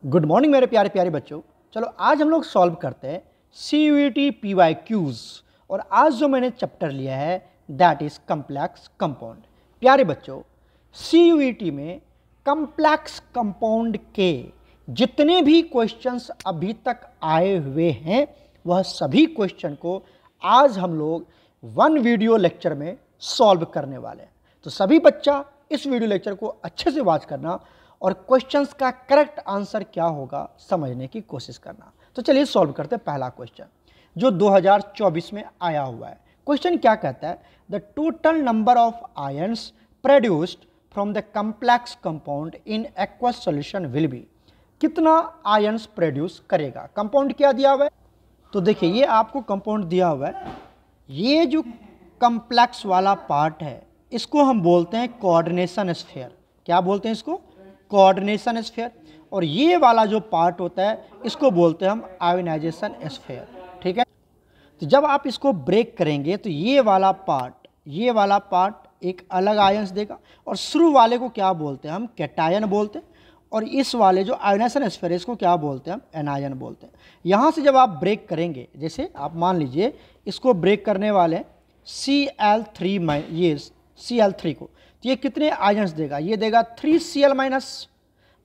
Good morning मेरे प्यारे प्यारे बच्चों। चलो आज हम लोग सॉल्व करते हैं CUET PYQs। और आज जो मैंने चैप्टर लिया है दैट इज कम्प्लेक्स कंपाउंड। प्यारे बच्चों, CUET में कम्प्लेक्स कंपाउंड के जितने भी क्वेश्चंस अभी तक आए हुए हैं वह सभी क्वेश्चन को आज हम लोग वन वीडियो लेक्चर में सॉल्व करने वाले हैं। तो सभी बच्चा इस वीडियो लेक्चर को अच्छे से वॉच करना और क्वेश्चंस का करेक्ट आंसर क्या होगा समझने की कोशिश करना। तो चलिए सॉल्व करते हैं पहला क्वेश्चन जो 2024 में आया हुआ है। क्वेश्चन क्या कहता है, the total number of ions produced from the complex compound in aqueous solution will be. कितना आयंस प्रोड्यूस करेगा। कंपाउंड क्या दिया हुआ है, तो देखिए ये आपको कंपाउंड दिया हुआ है। ये जो कम्प्लेक्स वाला पार्ट है इसको हम बोलते हैं कोऑर्डिनेशन स्फीयर। क्या बोलते हैं इसको? Coordination sphere. और ये वाला जो पार्ट होता है इसको बोलते हैं हम आयोनाइजेशन स्फीयर। ठीक है, तो जब आप इसको ब्रेक करेंगे तो ये वाला पार्ट एक अलग आयंस देगा और शुरू वाले को क्या बोलते हैं हम? कैटायन बोलते हैं। और इस वाले जो आयोनाइजेशन स्फीयर है इसको क्या बोलते हैं हम? एनायन बोलते हैं। यहाँ से जब आप ब्रेक करेंगे, जैसे आप मान लीजिए इसको ब्रेक करने वाले Cl3 ये Cl3 को, तो ये कितने आयंस देगा? ये देगा 3Cl माइनस,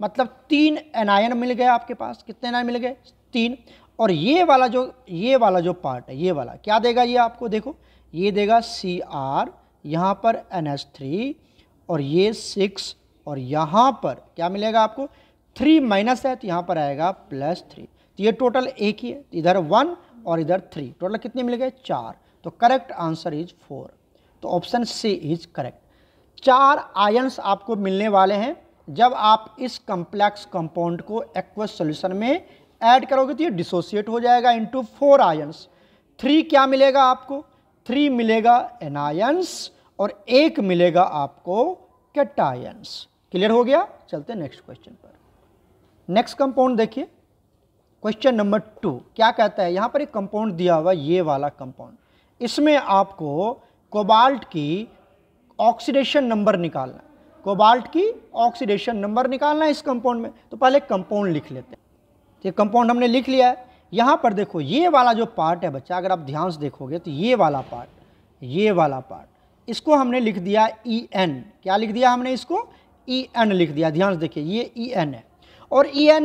मतलब 3 एनायन मिल गए आपके पास। कितने एनायन मिल गए? 3। और ये वाला जो पार्ट है, ये वाला क्या देगा? ये आपको देखो, ये देगा Cr, यहाँ पर NH3 और ये 6, और यहाँ पर क्या मिलेगा आपको? 3 माइनस है तो यहाँ पर आएगा +3। तो ये टोटल एक ही है, इधर 1 और इधर 3, टोटल कितने मिल गए? 4। तो करेक्ट आंसर इज 4। तो option C is correct. 4 ions आपको मिलने वाले हैं जब आप इस कम्प्लेक्स कंपाउंड को एक्वस सॉल्यूशन में ऐड करोगे तो ये डिसोसिएट हो जाएगा इनटू 4 आयंस। 3 क्या मिलेगा आपको? 3 मिलेगा एनायंस और 1 मिलेगा आपको कैटायंस। क्लियर हो गया? चलते हैं नेक्स्ट क्वेश्चन पर। नेक्स्ट कंपाउंड देखिए, क्वेश्चन नंबर 2 क्या कहता है। यहाँ पर एक कंपाउंड दिया हुआ, ये वाला कंपाउंड, इसमें आपको कोबाल्ट की ऑक्सीडेशन नंबर निकालना है। कोबाल्ट की ऑक्सीडेशन नंबर निकालना है इस कंपाउंड में। तो पहले कंपाउंड लिख लेते हैं। ये कंपाउंड हमने लिख लिया है। यहाँ पर देखो ये वाला जो पार्ट है बच्चा, अगर आप ध्यान से देखोगे तो ये वाला पार्ट इसको हमने लिख दिया En। क्या लिख दिया हमने? इसको En लिख दिया। ध्यान से देखिए ये En है और En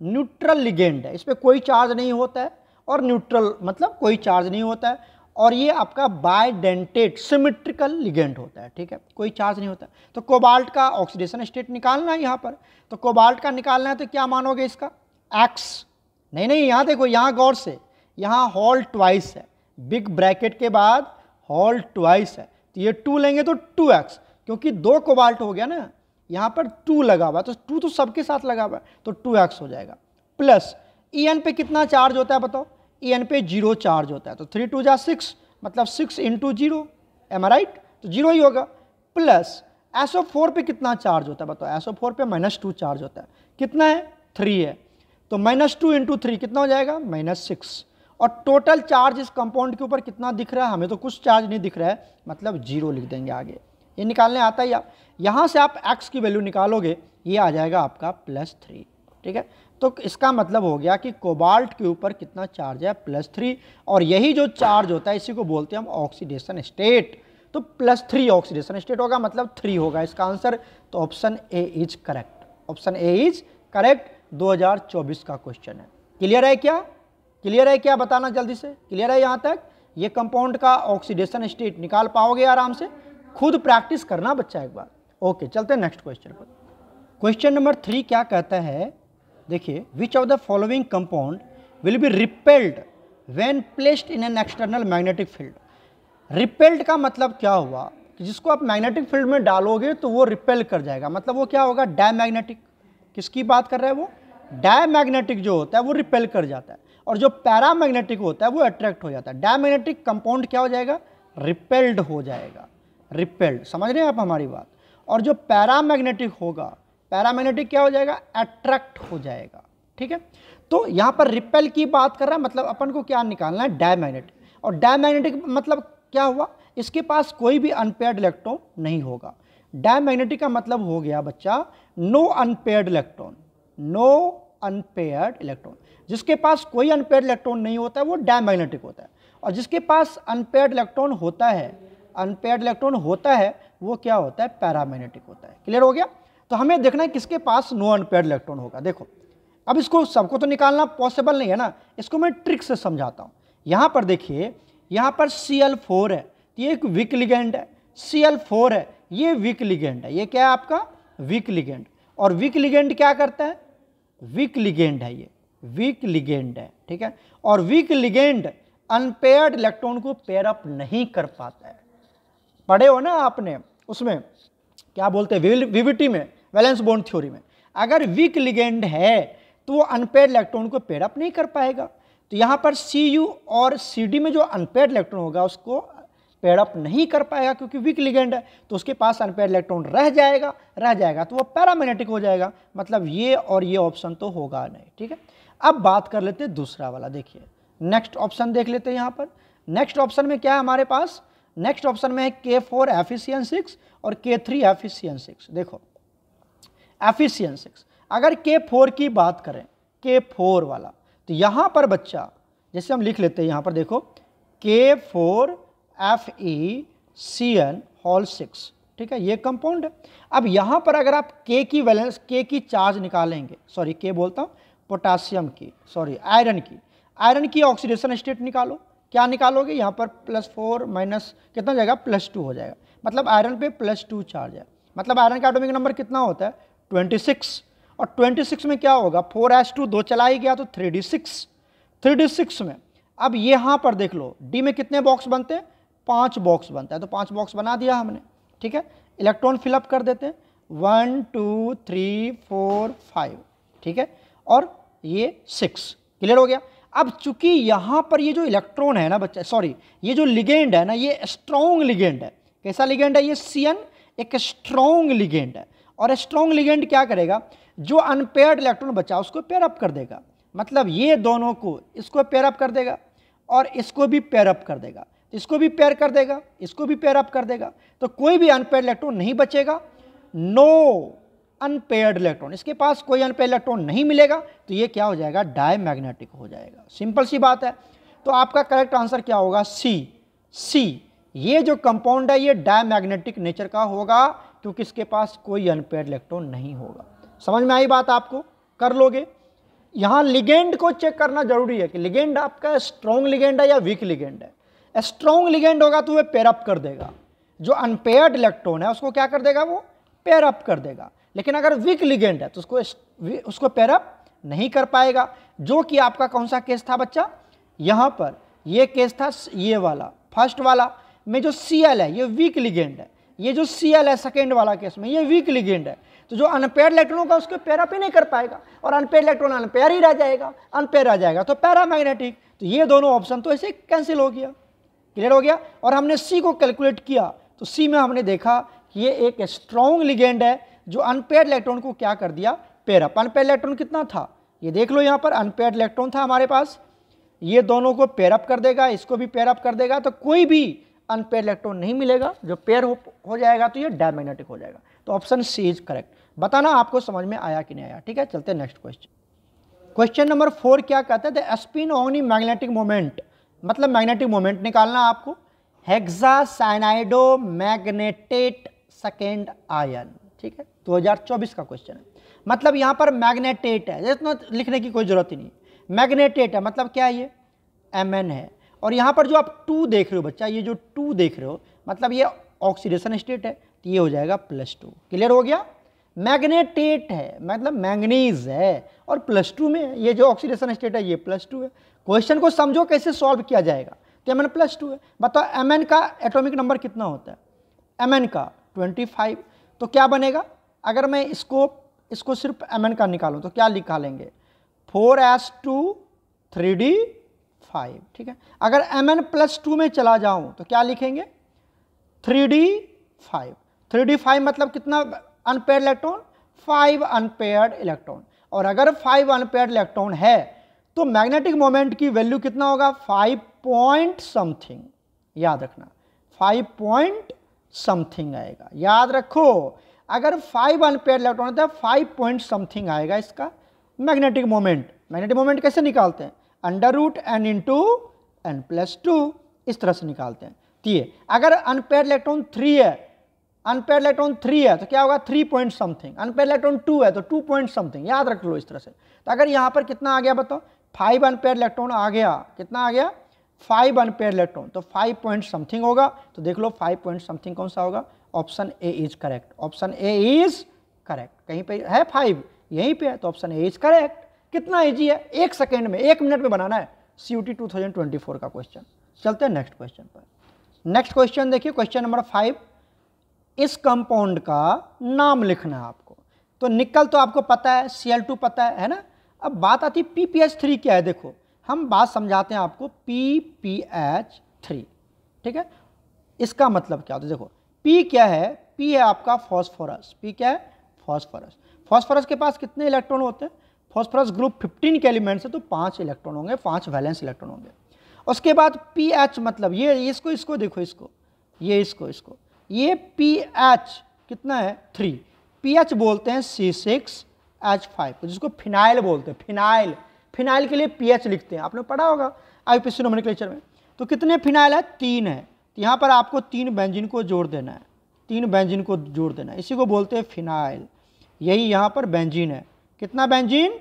न्यूट्रल लिगेंड है, इस पर कोई चार्ज नहीं होता है। और न्यूट्रल मतलब कोई चार्ज नहीं होता है। और ये आपका बाइडेंटेट सिमेट्रिकल लिगेंड होता है। ठीक है, कोई चार्ज नहीं होता है। तो कोबाल्ट का ऑक्सीडेशन स्टेट निकालना है यहाँ पर। तो कोबाल्ट का निकालना है तो क्या मानोगे इसका? X। नहीं, यहाँ देखो, यहाँ गौर से, यहाँ होल ट्वाइस है, बिग ब्रैकेट के बाद होल ट्वाइस है, तो ये 2 लेंगे तो 2x, क्योंकि 2 कोबाल्ट हो गया ना, यहाँ पर 2 लगा हुआ, तो 2 तो सबके साथ लगा हुआ है, तो 2x हो जाएगा। प्लस En पे कितना चार्ज होता है बताओ? En पे 0 चार्ज होता है, तो 3 2 जा 6, मतलब 6 × 0, एम आई राइट? तो 0 ही होगा। प्लस SO4 पे कितना चार्ज होता है बताओ? SO4 पे -2 चार्ज होता है। कितना है? 3 है, तो -2 × 3 कितना हो जाएगा? -6। और टोटल चार्ज इस कंपाउंड के ऊपर कितना दिख रहा है? हमें तो कुछ चार्ज नहीं दिख रहा है, मतलब 0 लिख देंगे आगे। ये निकालने आता ही आप, यहाँ से आप x की वैल्यू निकालोगे, ये आ जाएगा आपका +3। ठीक है, तो इसका मतलब हो गया कि कोबाल्ट के ऊपर कितना चार्ज है? +3। और यही जो चार्ज होता है इसी को बोलते हैं हम ऑक्सीडेशन स्टेट। तो +3 ऑक्सीडेशन स्टेट होगा, मतलब 3 होगा इसका आंसर। तो option A is correct. Option A is correct. 2024 का क्वेश्चन है। क्लियर है क्या? क्लियर है क्या? बताना जल्दी से। क्लियर है यहाँ तक? ये कंपाउंड का ऑक्सीडेशन स्टेट निकाल पाओगे आराम से? खुद प्रैक्टिस करना बच्चा एक बार। ओके, चलते हैं नेक्स्ट क्वेश्चन पर। क्वेश्चन नंबर 3 क्या कहता है, देखिए, which of the following compound will be repelled when placed in an external magnetic field. Repelled का मतलब क्या हुआ कि जिसको आप मैग्नेटिक फील्ड में डालोगे तो वो रिपेल कर जाएगा, मतलब वो क्या होगा? डायमैग्नेटिक। किसकी बात कर रहा है वो? डायमैग्नेटिक जो होता है वो रिपेल कर जाता है, और जो पैरामैग्नेटिक होता है वो अट्रैक्ट हो जाता है। डायमैग्नेटिक कंपाउंड क्या हो जाएगा? रिपेल्ड हो जाएगा। रिपेल्ड, समझ रहे हैं आप हमारी बात? और जो पैरामैग्नेटिक होगा, पैरामैग्नेटिक क्या हो जाएगा? अट्रैक्ट हो जाएगा। ठीक है, तो यहाँ पर रिपेल की बात कर रहा है, मतलब अपन को क्या निकालना है? डायमैग्नेटिक। और डायमैग्नेटिक मतलब क्या हुआ? इसके पास कोई भी अनपेयर्ड इलेक्ट्रॉन नहीं होगा। डायमैग्नेटिक का मतलब हो गया बच्चा no unpaired electron. No unpaired electron. जिसके पास कोई अनपेयर्ड इलेक्ट्रॉन नहीं होता है वो डायमैग्नेटिक होता है, और जिसके पास अनपेयर्ड इलेक्ट्रॉन होता है, वो क्या होता है, पैरामैग्नेटिक होता है। क्लियर हो गया। तो हमें देखना है किसके पास नो अनपेयर्ड इलेक्ट्रॉन होगा। देखो अब इसको सबको तो निकालना पॉसिबल नहीं है ना, इसको मैं ट्रिक से समझाता हूँ। यहाँ पर देखिए, यहाँ पर Cl4 है, ये एक वीक लिगेंड है, Cl4 है, ये वीक लिगेंड है, ये क्या है आपका वीक लिगेंड। और वीक लिगेंड क्या करता है, वीक लिगेंड है, ये वीक लिगेंड है, ठीक है। और वीक लिगेंड अनपेयर्ड इलेक्ट्रॉन को पेयर अप नहीं कर पाता है। पढ़े हो ना आपने, उसमें क्या बोलते हैं वीवीटी में, वैलेंस बॉन्ड थ्योरी में, अगर वीक लिगेंड है तो वो अनपेयर्ड इलेक्ट्रॉन को पेयर अप नहीं कर पाएगा। तो यहाँ पर Cu और Cd में जो अनपेयर्ड इलेक्ट्रॉन होगा उसको पेयर अप नहीं कर पाएगा, क्योंकि वीक लिगेंड है, तो उसके पास अनपेयर्ड इलेक्ट्रॉन रह जाएगा तो वो पैरामैग्नेटिक हो जाएगा। मतलब ये और ये ऑप्शन तो होगा नहीं, ठीक है। अब बात कर लेते हैं दूसरा वाला। देखिए नेक्स्ट ऑप्शन देख लेते हैं। यहाँ पर नेक्स्ट ऑप्शन में क्या है हमारे पास, नेक्स्ट ऑप्शन में है K4 Fe6 और K3 Fe6। देखो Fe6, अगर K4 की बात करें, K4 वाला, तो यहाँ पर बच्चा जैसे हम लिख लेते हैं, यहाँ पर देखो K4 FeCN6, ठीक है, ये कंपाउंड है। अब यहाँ पर अगर आप K की वैलेंस, K की चार्ज निकालेंगे, सॉरी K बोलता हूँ, पोटासियम की, सॉरी आयरन की ऑक्सीडेशन स्टेट निकालो। क्या निकालोगे, यहाँ पर +4 माइनस कितना जाएगा, +2 हो जाएगा। मतलब आयरन पे +2 चार्ज है, मतलब आयरन का एटॉमिक नंबर कितना होता है, 26। और 26 में क्या होगा, 4s2 2 चला ही गया तो 3d6 में। अब यहाँ पर देख लो डी में कितने बॉक्स बनते हैं, 5 बॉक्स बनता है, तो 5 बॉक्स बना दिया हमने, ठीक है। इलेक्ट्रॉन फिलअप कर देते हैं, 1 2 3 4 5, ठीक है, और ये 6। क्लियर हो गया। अब चूंकि यहाँ पर ये जो इलेक्ट्रॉन है ना बच्चा, सॉरी ये जो लिगेंड है ना, ये स्ट्रॉन्ग लिगेंड है। कैसा लिगेंड है, ये Cn एक स्ट्रॉन्ग लिगेंड है, और स्ट्रॉन्ग लिगेंड क्या करेगा, जो अनपेयर्ड इलेक्ट्रॉन बचा उसको पेयर अप कर देगा। मतलब ये दोनों को, इसको पेयर अप कर देगा और इसको भी पेयर अप कर देगा, इसको भी पेयर कर देगा, इसको भी पेयर अप कर देगा, तो कोई भी अनपेयर्ड इलेक्ट्रॉन नहीं बचेगा। नो अनपेयर्ड इलेक्ट्रॉन, इसके पास कोई अनपेयर्ड इलेक्ट्रॉन नहीं मिलेगा, तो ये क्या हो जाएगा, डायमैग्नेटिक हो जाएगा। सिंपल सी बात है। तो आपका करेक्ट आंसर क्या होगा, सी। ये जो कंपाउंड है ये डायमैग्नेटिक नेचर का होगा, क्योंकि इसके पास कोई अनपेयर्ड इलेक्ट्रॉन नहीं होगा। समझ में आई बात आपको, कर लोगे। यहाँ लिगेंड को चेक करना जरूरी है कि लिगेंड आपका स्ट्रॉन्ग लिगेंड है या वीक लिगेंड है। स्ट्रॉन्ग लिगेंड होगा तो वह पेयर अप कर देगा, जो अनपेयर्ड इलेक्ट्रॉन है उसको क्या कर देगा, वो पेयर अप कर देगा। लेकिन अगर वीक लिगेंड है तो उसको पेयर अप नहीं कर पाएगा, जो कि आपका कौन सा केस था बच्चा, यहाँ पर ये केस था, ये वाला फर्स्ट वाला में जो Cl है ये वीक लिगेंड है, ये जो Cl है सेकेंड वाला केस में ये वीक लिगेंड है। तो जो अनपेयर्ड इलेक्ट्रॉन होगा उसको पेयर अप ही नहीं कर पाएगा, और अनपेयर्ड इलेक्ट्रॉन अनपेयर ही रह जाएगा, अनपेयर रह जाएगा तो पैरामैग्नेटिक। तो ये दोनों ऑप्शन तो ऐसे कैंसिल हो गया। क्लियर हो गया। और हमने सी को कैलकुलेट किया तो सी में हमने देखा कि ये एक स्ट्रॉन्ग लिगेंड है जो अनपेयर्ड इलेक्ट्रॉन को क्या कर दिया, पेयर अप। अनपेयर्ड इलेक्ट्रॉन कितना था, ये देख लो, यहाँ पर अनपेयर्ड इलेक्ट्रॉन था हमारे पास, ये दोनों को पेयर अप कर देगा, इसको भी पेयर अप कर देगा, तो कोई भी अनपेयर्ड इलेक्ट्रॉन नहीं मिलेगा। जो पेयर हो जाएगा तो ये डायमैग्नेटिक हो जाएगा। तो ऑप्शन सी इज करेक्ट। बताना आपको समझ में आया कि नहीं आया। ठीक है, चलते हैं नेक्स्ट क्वेश्चन। क्वेश्चन नंबर 4 क्या कहते हैं, the spin on magnetic moment, मतलब मैग्नेटिक मोमेंट निकालना आपको, हेक्सासाइनाइडो मैग्नेटेट सेकेंड आयन। ठीक है, 2024 का क्वेश्चन है। मतलब यहाँ पर मैग्नेटेट है, इतना लिखने की कोई जरूरत ही नहीं, मैग्नेटेट है मतलब क्या है, ये Mn है। और यहाँ पर जो आप 2 देख रहे हो बच्चा, ये जो 2 देख रहे हो मतलब ये ऑक्सीडेशन स्टेट है, तो ये हो जाएगा +2। क्लियर हो गया। मैग्नेटेट है मतलब मैंगनीज है, और +2 में ये जो ऑक्सीडेशन स्टेट है ये +2 है। क्वेश्चन को समझो कैसे सॉल्व किया जाएगा। तो Mn +2 है। बताओ Mn का एटॉमिक नंबर कितना होता है, Mn का 25। तो क्या बनेगा, अगर मैं इसको सिर्फ Mn का निकालूं तो क्या निकालेंगे, 4s2 3d5। ठीक है, अगर Mn +2 में चला जाऊं तो क्या लिखेंगे, 3d5। 3d5 मतलब कितना अनपेयर्ड इलेक्ट्रॉन, 5 अनपेयर्ड इलेक्ट्रॉन। और अगर 5 अनपेयर्ड इलेक्ट्रॉन है तो मैग्नेटिक मोमेंट की वैल्यू कितना होगा, 5 पॉइंट समथिंग। याद रखना 5 पॉइंट समथिंग आएगा, याद रखो। अगर 5 अनपेयर्ड इलेक्ट्रॉन होता है 5 पॉइंट समथिंग आएगा इसका मैग्नेटिक मोमेंट कैसे निकालते हैं, under root N into N plus two, इस तरह से निकालते हैं। तो ये अगर अनपेयर्ड इलेक्ट्रॉन 3 है, अनपेयर्ड इलेक्ट्रॉन 3 है तो क्या होगा 3 पॉइंट समथिंग, अनपेयर्ड इलेक्ट्रॉन 2 है तो 2 पॉइंट समथिंग, याद रख लो इस तरह से। तो अगर यहाँ पर कितना आ गया बताओ, 5 अनपेयर्ड इलेक्ट्रॉन आ गया, कितना आ गया 5 अनपेयर्ड इलेक्ट्रॉन, तो 5 पॉइंट समथिंग होगा। तो देख लो 5 पॉइंट समथिंग कौन सा होगा, option A is correct, option A is correct. कहीं पे है 5, यहीं पे है, तो ऑप्शन ए इज करेक्ट। कितना इजी है, 1 सेकेंड में 1 मिनट में बनाना है CUT 2024 का क्वेश्चन। चलते हैं नेक्स्ट क्वेश्चन पर। नेक्स्ट क्वेश्चन देखिए, क्वेश्चन नंबर 5, इस कंपाउंड का नाम लिखना है आपको। तो निकल तो आपको पता है, Cl2 पता है ना। अब बात आती है PPH3 क्या है, देखो हम बात समझाते हैं आपको। PPH3, ठीक है, इसका मतलब क्या होता है, देखो P क्या है, P है आपका फॉस्फोरस, P क्या है फॉस्फोरस। फॉस्फोरस के पास कितने इलेक्ट्रॉन होते हैं, फॉस्फोरस ग्रुप 15 के एलिमेंट्स है तो 5 इलेक्ट्रॉन होंगे, 5 वैलेंस इलेक्ट्रॉन होंगे। उसके बाद PH मतलब ये इसको देखो, इसको ये इसको ये PH कितना है 3, PH बोलते हैं C6H5 जिसको फिनाइल बोलते हैं, फिनाइल के लिए PH लिखते हैं, आपने पढ़ा होगा IUPAC नोमेनक्लेचर में। तो कितने फिनाइल है, 3 है, तो यहाँ पर आपको 3 बेंजीन को जोड़ देना है, 3 बेंजीन को जोड़ देना है, इसी को बोलते हैं फिनाइल। यही यहाँ पर बेंजीन है, कितना बेंजीन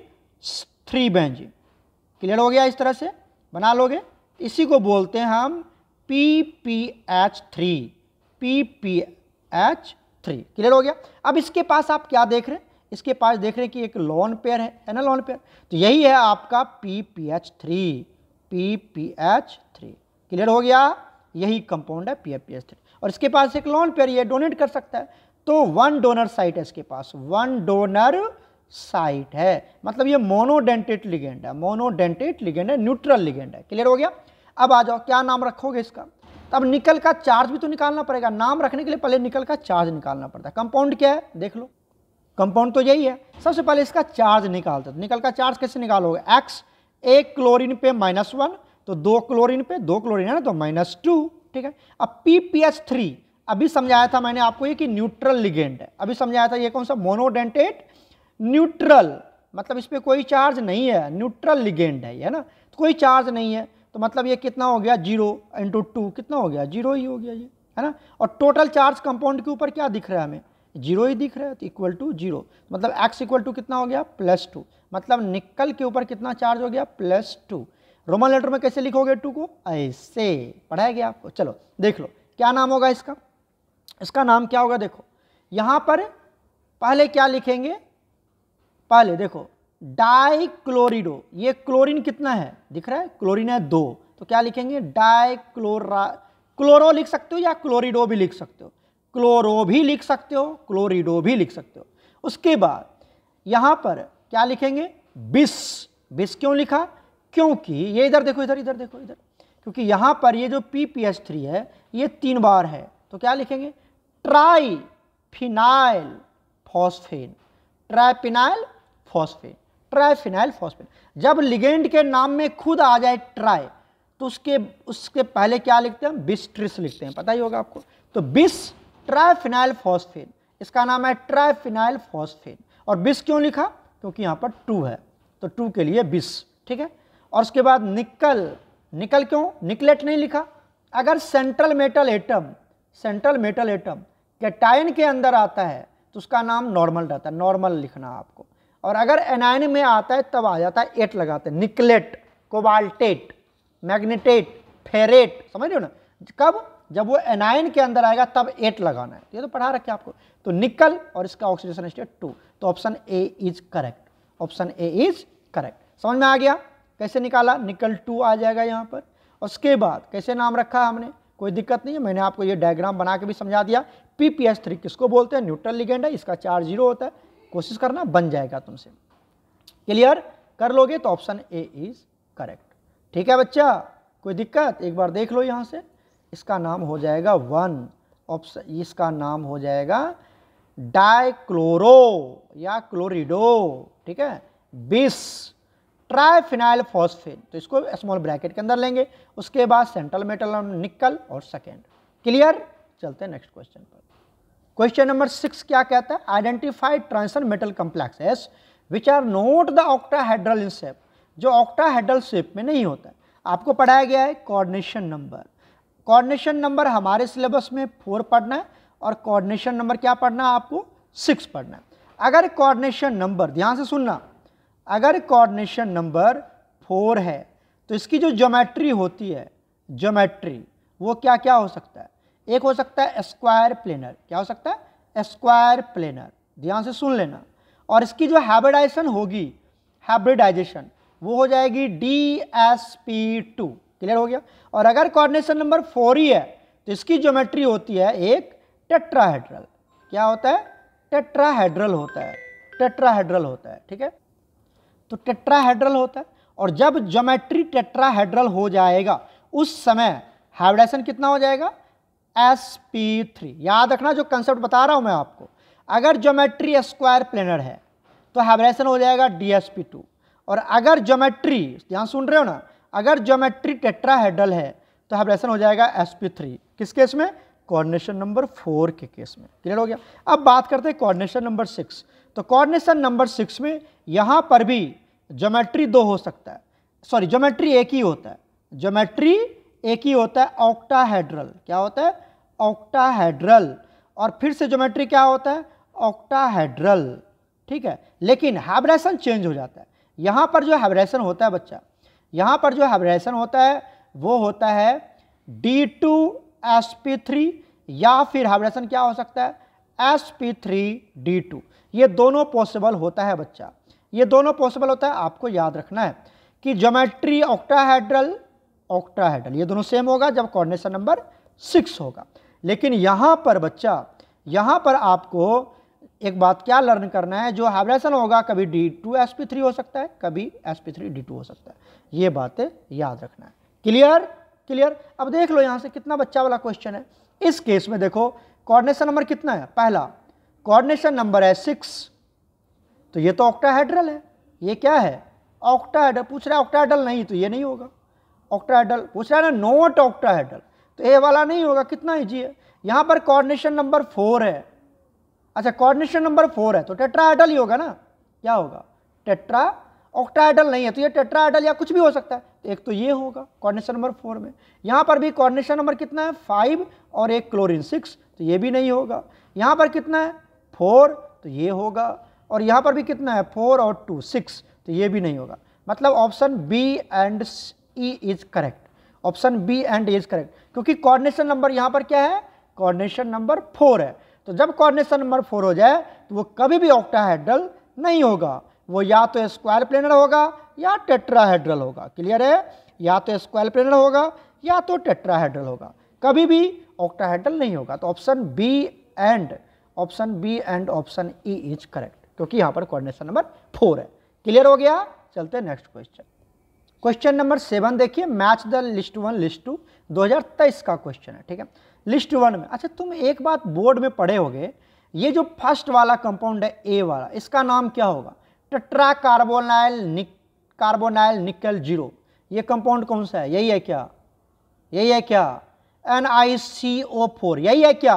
3 बेंजीन। क्लियर हो गया, इस तरह से बना लोगे, इसी को बोलते हैं हम PPH3, PPH3। क्लियर हो गया। अब इसके पास आप क्या देख रहे हैं, इसके पास देख रहे हैं कि एक लोन पेयर है ना, लोन पेयर, तो यही है आपका PPH3, PPH3। क्लियर हो गया, यही कंपाउंड है PPH3। और इसके पास एक लोन पेयर, ये डोनेट कर सकता है, तो 1 डोनर साइट है इसके पास, 1 डोनर साइट है, मतलब ये मोनोडेंटेट लिगेंड है, मोनोडेंटेट लिगेंड है, न्यूट्रल लिगेंड है। क्लियर हो गया। अब आ जाओ, क्या नाम रखोगे इसका, तब निकल का चार्ज भी तो निकालना पड़ेगा, नाम रखने के लिए पहले निकल का चार्ज निकालना पड़ता है। कंपाउंड क्या है देख लो, कंपाउंड तो यही है, सबसे पहले इसका चार्ज निकालते हैं। निकल का चार्ज कैसे निकालोगे, X, एक क्लोरीन पे -1, तो 2 क्लोरीन पे, 2 क्लोरीन है ना तो -2, ठीक है। अब PPH3 अभी समझाया था मैंने आपको ये कि न्यूट्रल लिगेंड है, अभी समझाया था ये कौन सा, मोनोडेंटेट न्यूट्रल, मतलब इस पर कोई चार्ज नहीं है, न्यूट्रल लिगेंड है ये ना, तो कोई चार्ज नहीं है, तो मतलब ये कितना हो गया 0 × 2 कितना हो गया 0 ही हो गया ये, है ना। और टोटल चार्ज कंपाउंड के ऊपर क्या दिख रहा है हमें, 0 ही दिख रहा है, तो इक्वल टू 0, मतलब X इक्वल टू कितना हो गया +2, मतलब निकल के ऊपर कितना चार्ज हो गया +2। रोमन लेटर में कैसे लिखोगे 2 को, ऐसे पढ़ाया गया आपको। चलो देख लो क्या नाम होगा इसका, इसका नाम क्या होगा, देखो यहाँ पर पहले क्या लिखेंगे, पहले देखो डाइक्लोरिडो, ये क्लोरीन कितना है दिख रहा है, क्लोरीन है 2, तो क्या लिखेंगे क्लोरो लिख सकते हो या क्लोरिडो भी लिख सकते हो, क्लोरो भी लिख सकते हो, क्लोरिडो भी लिख सकते हो। उसके बाद यहाँ पर क्या लिखेंगे बिस क्यों लिखा, क्योंकि ये इधर देखो, इधर देखो, इधर, क्योंकि यहाँ पर ये जो PPH3 है ये 3 बार है, तो क्या लिखेंगे ट्राइफिनाइल फॉस्फेन, ट्राइफिनाइल फॉस्फेन। जब लिगेंड के नाम में खुद आ जाए ट्राई, तो उसके पहले क्या लिखते हैं, बिस्ट्रिस लिखते हैं, पता ही होगा आपको। तो बिस ट्राइफिनाइल फॉस्फेन, इसका नाम है ट्राइफिनाइल फॉस्फेन। और बिस क्यों लिखा, क्योंकि यहाँ पर 2 है, तो 2 के लिए बिस, ठीक है। और उसके बाद निकल क्यों, निकलेट नहीं लिखा, अगर सेंट्रल मेटल एटम कैटायन के अंदर आता है तो उसका नाम नॉर्मल रहता है, नॉर्मल लिखना आपको। और अगर एनायन में आता है तब आ जाता है 8 लगाते हैं, निकलेट, कोबाल्टेट, मैग्नेटेट, फेरेट, समझ रहे हो ना। कब, जब वो एनायन के अंदर आएगा तब 8 लगाना है, ये तो पढ़ा रखे आपको। तो निकल और इसका ऑक्सीडेशन स्टेट 2, तो option A is correct, option A is correct. समझ में आ गया कैसे निकाला, निकल 2 आ जाएगा यहाँ पर। उसके बाद कैसे नाम रखा हमने, कोई दिक्कत नहीं है, मैंने आपको ये डायग्राम बना के भी समझा दिया। PPH3 किसको बोलते हैं, न्यूट्रल लिगेंड है, इसका चार्ज 0 होता है, कोशिश करना बन जाएगा तुमसे। क्लियर कर लोगे तो ऑप्शन ए इज करेक्ट, ठीक है बच्चा, कोई दिक्कत, एक बार देख लो यहाँ से। इसका नाम हो जाएगा 1 ऑप्शन, इसका नाम हो जाएगा डाइक्लोरो या क्लोरिडो, ठीक है, बिस ट्राइफिनाइल फॉस्फेन, तो इसको स्मॉल ब्रैकेट के अंदर लेंगे। उसके बाद सेंट्रल मेटल निकल और सेकेंड। क्लियर, चलते हैं नेक्स्ट क्वेश्चन पर। क्वेश्चन नंबर 6 क्या कहता है, identify transition metal complexes which are not the octahedral in shape, जो ऑक्टाहेड्रल शेप में नहीं होता है। आपको पढ़ाया गया है कोऑर्डिनेशन नंबर। कोऑर्डिनेशन नंबर हमारे सिलेबस में 4 पढ़ना है और कोऑर्डिनेशन नंबर क्या पढ़ना है आपको 6 पढ़ना है। अगर कोऑर्डिनेशन नंबर, ध्यान से सुनना, अगर कोऑर्डिनेशन नंबर 4 है तो इसकी जो ज्योमेट्री होती है, ज्योमेट्री वो क्या क्या हो सकता है? एक हो सकता है स्क्वायर प्लेनर। क्या हो सकता है? स्क्वायर प्लेनर, ध्यान से सुन लेना। और इसकी जो हाइब्रिडाइजेशन होगी, हाइब्रिडाइजेशन वो हो जाएगी DSP2। क्लियर हो गया? और अगर कोऑर्डिनेशन नंबर 4 ही है तो इसकी ज्योमेट्री होती है एक टेट्राहेड्रल। क्या होता है? टेट्राहेड्रल होता है, टेट्राहेड्रल होता है। ठीक है, तो टेट्राहेड्रल होता है। और जब ज्योमेट्री टेट्राहेड्रल हो जाएगा उस समय हाइब्रिडाइजेशन कितना हो जाएगा? SP3। याद रखना जो कंसेप्ट बता रहा हूं मैं आपको, अगर ज्योमेट्री स्क्वायर प्लेनर है तो हाइब्रिडाइजेशन हो जाएगा DSP2। और अगर ज्योमेट्री, ध्यान सुन रहे हो ना, अगर ज्योमेट्री टेट्राहेड्रल है तो हाइब्रिडाइजेशन हो जाएगा SP3। किस केस में? कोऑर्डिनेशन नंबर 4 के केस में। क्लियर हो गया? अब बात करते हैं कोऑर्डिनेशन नंबर 6। तो कोऑर्डिनेशन नंबर 6 में यहां पर भी ज्योमेट्री 2 हो सकता है, सॉरी ज्योमेट्री एक ही होता है, ज्योमेट्री एक ही होता है, ऑक्टाहेड्रल। क्या होता है? ऑक्टाहेड्रल। और फिर से ज्योमेट्री क्या होता है? ऑक्टाहेड्रल। ठीक है, लेकिन हाइब्रिडाइजेशन चेंज हो जाता है। यहां पर जो हाइब्रिडाइजेशन होता है बच्चा, यहां पर जो हाइब्रिडाइजेशन होता है वो होता है D2SP3, या फिर हाइब्रिडाइजेशन क्या हो सकता है? SP3D2। ये दोनों पॉसिबल होता है बच्चा, ये दोनों पॉसिबल होता है। आपको याद रखना है कि ज्योमेट्री ऑक्टाहेड्रल, ऑक्टाहेड्रल ये दोनों सेम होगा जब कोऑर्डिनेशन नंबर 6 होगा। लेकिन यहां पर बच्चा, यहां पर आपको एक बात क्या लर्न करना है, जो हाइब्रिडाइजेशन होगा कभी D2SP3 हो सकता है, कभी SP3D2 हो सकता है। ये बातें याद रखना है। क्लियर? क्लियर? अब देख लो यहां से कितना बच्चा वाला क्वेश्चन है। इस केस में देखो कोऑर्डिनेशन नंबर कितना है? पहला कोऑर्डिनेशन नंबर है 6, तो ये तो ऑक्टाहेड्रल है। ये क्या है? ऑक्टाहेड्रल। पूछ रहा है ऑक्टाहेड्रल नहीं तो ये नहीं होगा। ऑक्टाहेड्रल पूछ रहा है ना, नॉट ऑक्टाहेड्रल, तो ये वाला नहीं होगा। कितना इजी है। यहां पर कोऑर्डिनेशन नंबर 4 है। अच्छा, कोऑर्डिनेशन नंबर 4 है तो टेट्राहेड्रल ही होगा ना। क्या होगा? टेट्रा। ऑक्टाहेड्रल नहीं है तो ये टेट्राहेड्रल या कुछ भी हो सकता है। तो एक तो ये होगा कोऑर्डिनेशन नंबर 4 में। यहां पर भी कोऑर्डिनेशन नंबर कितना है? 5 और एक क्लोरीन 6, तो ये भी नहीं होगा। यहां पर कितना है? 4, तो ये होगा। और यहां पर भी कितना है? 4 और 2 6, तो ये भी नहीं होगा। मतलब option B and E is correct. Option B and E is correct, क्योंकि कोऑर्डिनेशन नंबर यहां पर क्या है? कोऑर्डिनेशन नंबर 4 है। तो जब कोऑर्डिनेशन नंबर 4 हो जाए तो वो कभी भी ऑक्टाहेड्रल नहीं होगा, वो या तो स्क्वायर प्लेनर होगा या टेट्राहेड्रल होगा। क्लियर है? या तो स्क्वायर प्लेनर होगा या तो टेट्राहेड्रल होगा, कभी भी ऑक्टाहेड्रल नहीं होगा। तो option B and option E is correct, क्योंकि यहां पर कोऑर्डिनेशन नंबर 4 है। क्लियर हो गया? चलते हैं नेक्स्ट क्वेश्चन। क्वेश्चन नंबर 7 देखिए, मैच द लिस्ट 1 लिस्ट 2 2023 का क्वेश्चन है। ठीक है, लिस्ट 1 में, अच्छा तुम एक बात बोर्ड में पढ़े होगे, ये जो फर्स्ट वाला कंपाउंड है ए वाला, इसका नाम क्या होगा? टेट्रा कार्बोनाइल निकल 0। ये कंपाउंड कौन सा है? यही है क्या? यही है क्या? NiCO4, यही है क्या?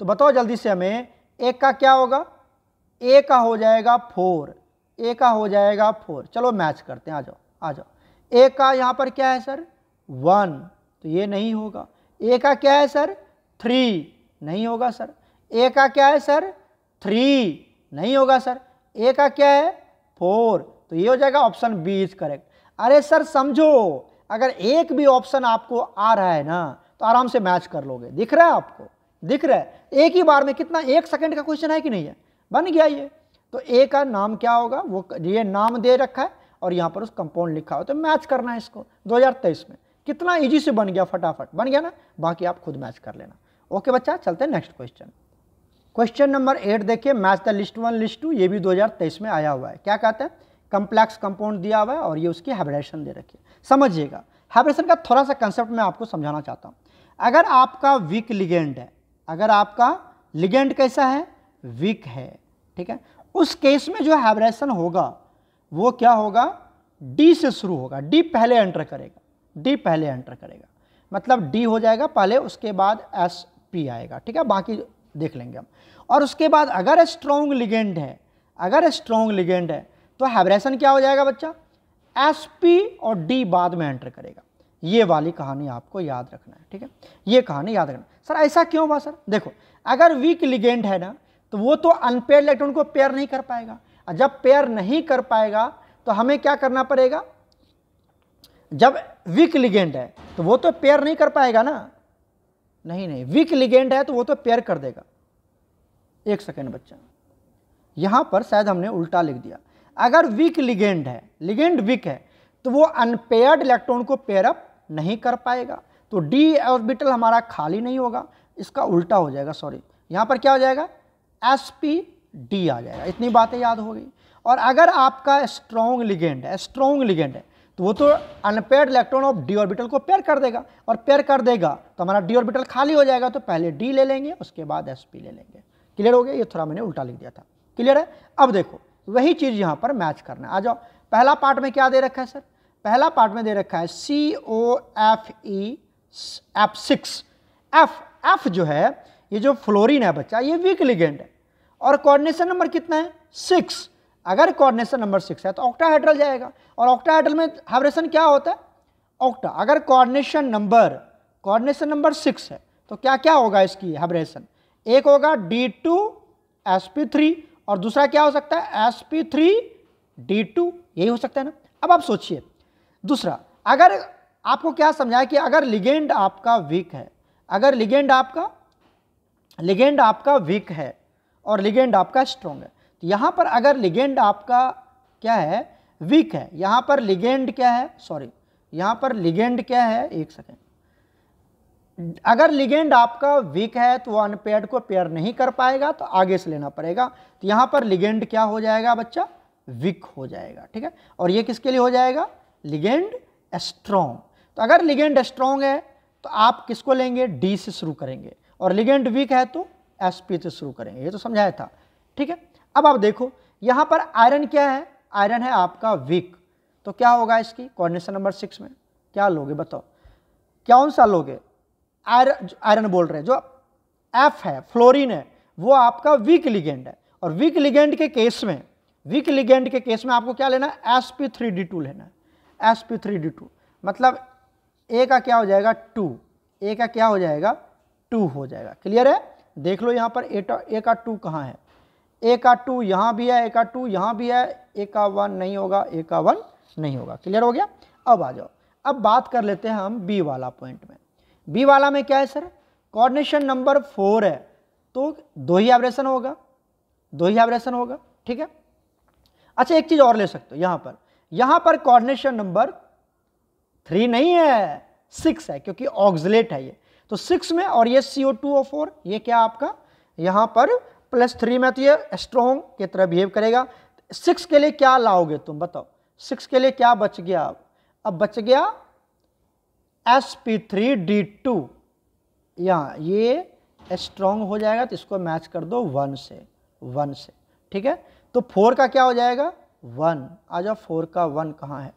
तो बताओ जल्दी से हमें। एक का क्या होगा? ए का हो जाएगा 4, ए का हो जाएगा 4। चलो मैच करते हैं, आ जाओ आ जाओ। ए का यहाँ पर क्या है सर? 1, तो ये नहीं होगा। ए का क्या है सर? 3, नहीं होगा सर। ए का क्या है सर? 3, नहीं होगा सर। ए का क्या है? 4, तो ये हो जाएगा ऑप्शन B इज करेक्ट। अरे सर समझो, अगर एक भी ऑप्शन आपको आ रहा है ना तो आराम से मैच कर लोगे। दिख रहा है आपको? दिख रहा है? एक ही बार में कितना, 1 सेकंड का क्वेश्चन है कि नहीं है? बन गया ये। तो ए का नाम क्या होगा? वो ये नाम दे रखा है और यहाँ पर उस कंपाउंड लिखा हो, तो मैच करना है इसको 2023 में। कितना इजी से बन गया, फटाफट बन गया ना। बाकी आप खुद मैच कर लेना। ओके बच्चा, चलते हैं नेक्स्ट क्वेश्चन। क्वेश्चन नंबर 8 देखिए, मैच द लिस्ट 1 लिस्ट 2, ये भी 2023 में आया हुआ है। क्या कहते हैं? कम्प्लेक्स कंपाउंड दिया हुआ है और ये उसकी हाइब्रिडेशन दे रखी है। समझिएगा, हाइब्रिडेशन का थोड़ा सा कंसेप्ट मैं आपको समझाना चाहता हूँ। अगर आपका वीक लिगेंड है, अगर आपका लिगेंड कैसा है? वीक है। ठीक है, उस केस में जो हाइब्रिडेशन होगा वो क्या होगा? डी से शुरू होगा। डी पहले एंटर करेगा, डी पहले एंटर करेगा, मतलब डी हो जाएगा पहले, उसके बाद SP आएगा। ठीक है, बाकी देख लेंगे हम। और उसके बाद अगर स्ट्रॉन्ग लिगेंड है, अगर स्ट्रॉन्ग लिगेंड है तो हाइब्रेशन क्या हो जाएगा बच्चा, sp और d बाद में एंटर करेगा। ये वाली कहानी आपको याद रखना है, ठीक है, ये कहानी याद रखना। सर ऐसा क्यों हुआ सर, देखो अगर वीक लिगेंड है ना तो वो तो अनपेयर्ड इलेक्ट्रॉन को पेयर नहीं कर पाएगा, और जब पेयर नहीं कर पाएगा तो हमें क्या करना पड़ेगा, जब वीक लिगेंड है तो वो तो पेयर नहीं कर पाएगा ना, नहीं वीक लिगेंड है तो वो तो पेयर कर देगा। एक सेकेंड बच्चा, यहां पर शायद हमने उल्टा लिख दिया। अगर वीक लिगेंड है, लिगेंड वीक है, तो वो अनपेयर्ड इलेक्ट्रॉन को पेयर अप नहीं कर पाएगा, तो डी ऑर्बिटल हमारा खाली नहीं होगा, इसका उल्टा हो जाएगा, सॉरी यहां पर क्या हो जाएगा, sp_d आ जाएगा। इतनी बातें याद हो गई। और अगर आपका स्ट्रॉन्ग लिगेंड है, स्ट्रॉन्ग लिगेंड है, तो वो तो unpaired electron of D orbital को पेयर कर देगा, और पेयर कर देगा तो हमारा डी ऑर्बिटल खाली हो जाएगा, तो पहले डी ले लेंगे उसके बाद sp ले लेंगे। क्लियर हो गया, ये थोड़ा मैंने उल्टा लिख दिया था। क्लियर है। अब देखो वही चीज यहां पर मैच करना है। आ जाओ, पहला पार्ट में क्या दे रखा है सर, पहला पार्ट में दे रखा है COFe(F6). F जो है, ये जो फ्लोरीन है बच्चा, ये वीक लिगेंड है, और कोऑर्डिनेशन नंबर कितना है, 6। अगर कोऑर्डिनेशन नंबर 6 है तो ऑक्टाहेड्रल जाएगा, और ऑक्टाहेड्रल में हाइब्रेशन क्या होता है, ऑक्टा। अगर कोऑर्डिनेशन नंबर 6 है तो क्या क्या होगा इसकी हाइब्रेशन, एक होगा D2sp3 और दूसरा क्या हो सकता है sp3d2, यही हो सकता है ना। अब आप सोचिए दूसरा, अगर आपको क्या समझाया कि अगर लिगेंड आपका वीक है, अगर लिगेंड आपका वीक है और लिगेंड आपका स्ट्रॉन्ग है, तो यहां पर अगर लिगेंड आपका क्या है, वीक है, यहां पर लिगेंड क्या है, सॉरी यहां पर लिगेंड क्या है, एक सेकेंड, अगर लिगेंड आपका वीक है तो वो अनपेयर्ड को पेयर नहीं कर पाएगा, तो आगे से लेना पड़ेगा, तो यहां पर लिगेंड क्या हो जाएगा बच्चा, वीक हो जाएगा, ठीक है। और ये किसके लिए हो जाएगा, लिगेंड स्ट्रॉन्ग। तो अगर लिगेंड स्ट्रॉन्ग है तो आप किसको लेंगे, डी से शुरू करेंगे, और लिगेंड वीक है तो sp से शुरू करेंगे, ये तो समझाया था, ठीक है। अब आप देखो यहां पर आयरन क्या है, आयरन है आपका वीक, तो क्या होगा इसकी कोऑर्डिनेशन नंबर 6 में, क्या लोगे बताओ, कौन सा लोगे, आयरन बोल रहे हैं, जो F है, फ्लोरीन है, वो आपका वीक लिगेंड है, और वीक लिगेंड के केस में आपको क्या लेना है, sp3d2 लेना है, sp3d2, मतलब A का क्या हो जाएगा 2, A का क्या हो जाएगा 2 हो जाएगा। क्लियर है। देख लो यहाँ पर A का 2 कहाँ है, A का 2 यहाँ भी है, A का 2 यहाँ भी है, A का 1 नहीं होगा, A का 1 नहीं होगा। क्लियर हो गया। अब आ जाओ, अब बात कर लेते हैं हम B वाला पॉइंट में। B वाला में क्या है सर, कोऑर्डिनेशन नंबर 4 है, तो 2 ही हाइब्रेशन होगा, ठीक है। अच्छा एक चीज और ले सकते हो, यहां पर कोऑर्डिनेशन नंबर 3 नहीं है, 6 है, क्योंकि ऑक्सिलेट है ये, तो 6 में, और ये CO2O4, ये क्या आपका यहां पर +3 में, तो ये स्ट्रॉन्ग की तरह बिहेव करेगा। 6 के लिए क्या लाओगे तुम बताओ, 6 के लिए क्या बच गया, अब बच गया sp3d2, यहाँ ये स्ट्रॉन्ग हो जाएगा, तो इसको मैच कर दो 1 से, ठीक है। तो 4 का क्या हो जाएगा 1, आ जाओ 4 का 1 कहाँ है,